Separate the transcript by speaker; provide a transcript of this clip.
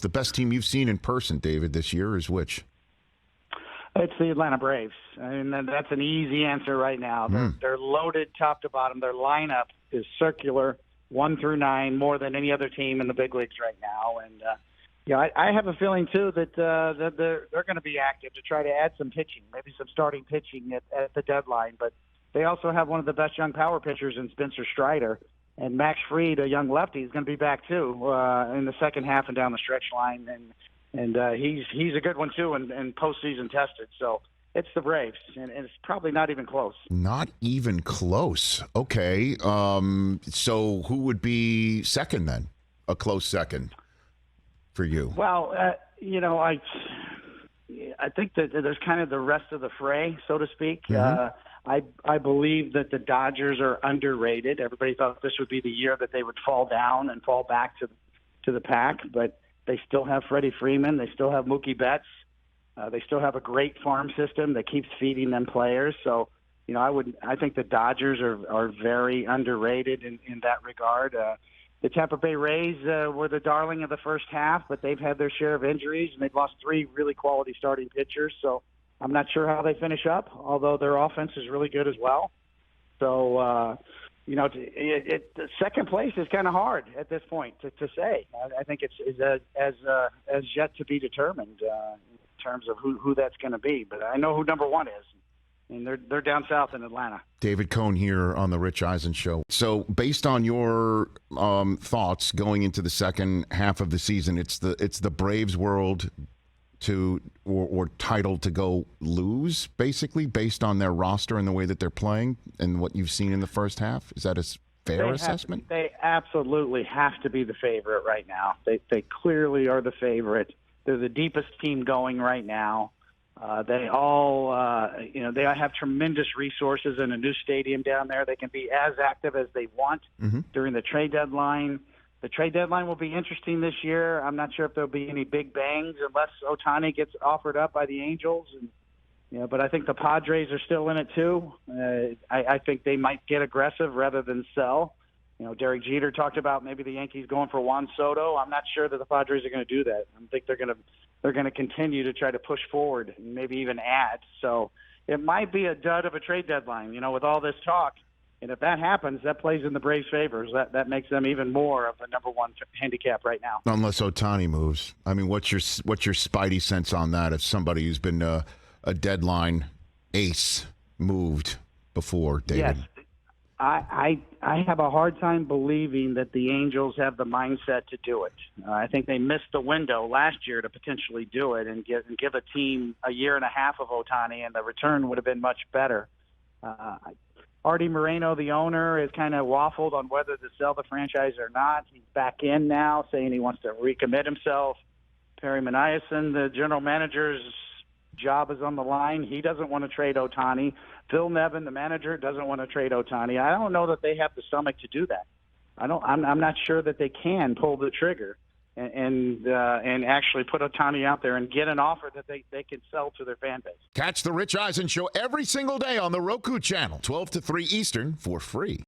Speaker 1: The best team you've seen in person, David, this year is which?
Speaker 2: It's the Atlanta Braves. And that's an easy answer right now. They're loaded top to bottom. Their lineup is circular, 1 through 9, more than any other team in the big leagues right now. And, I have a feeling, too, that they're going to be active to try to add some pitching, maybe some starting pitching at the deadline. But they also have one of the best young power pitchers in Spencer Strider. And Max Fried, a young lefty, is going to be back, too, in the second half and down the stretch line. And he's a good one, too, and postseason tested. So it's the Braves, and it's probably not even close.
Speaker 1: Not even close. Okay. So who would be second then? A close second for you?
Speaker 2: Well, I think that there's kind of the rest of the fray, so to speak.
Speaker 1: Mm-hmm.
Speaker 2: I believe that the Dodgers are underrated. Everybody thought this would be the year that they would fall down and fall back to the pack, but they still have Freddie Freeman. They still have Mookie Betts. They still have a great farm system that keeps feeding them players. So, I think the Dodgers are very underrated in that regard. The Tampa Bay Rays were the darling of the first half, but they've had their share of injuries, and they've lost 3 really quality starting pitchers. So I'm not sure how they finish up, although their offense is really good as well. So, the second place is kind of hard at this point to say. I think it's as yet to be determined in terms of who that's going to be. But I know who number 1 is, and they're down south in Atlanta. David
Speaker 1: Cohn here on the Rich Eisen Show. So based on your thoughts going into the second half of the season, it's the Braves' world or title to go lose, basically, based on their roster and the way that they're playing and what you've seen in the first half? Is that a fair assessment?
Speaker 2: They absolutely have to be the favorite right now. They clearly are the favorite. They're the deepest team going right now. They all, they have tremendous resources in a new stadium down there. They can be as active as they want during the trade deadline. The trade deadline will be interesting this year. I'm not sure if there'll be any big bangs unless Ohtani gets offered up by the Angels. But I think the Padres are still in it too. I think they might get aggressive rather than sell. Derek Jeter talked about maybe the Yankees going for Juan Soto. I'm not sure that the Padres are going to do that. I think they're going to continue to try to push forward and maybe even add. So it might be a dud of a trade deadline, with all this talk. And if that happens, that plays in the Braves' favors. That makes them even more of a number 1 handicap right now.
Speaker 1: Unless Ohtani moves. I mean, what's your spidey sense on that? If somebody who's been a deadline ace moved before, David?
Speaker 2: Yes. I have a hard time believing that the Angels have the mindset to do it. I think they missed the window last year to potentially do it and give a team a year and a half of Ohtani, and the return would have been much better. Artie Moreno, the owner, has kind of waffled on whether to sell the franchise or not. He's back in now, saying he wants to recommit himself. Perry Maniason, the general manager's job is on the line. He doesn't want to trade Ohtani. Phil Nevin, the manager, doesn't want to trade Ohtani. I don't know that they have the stomach to do that. I'm not sure that they can pull the trigger and actually put Ohtani out there and get an offer that they can sell to their fan base.
Speaker 1: Catch the Rich Eisen Show every single day on the Roku channel, 12 to 3 Eastern, for free.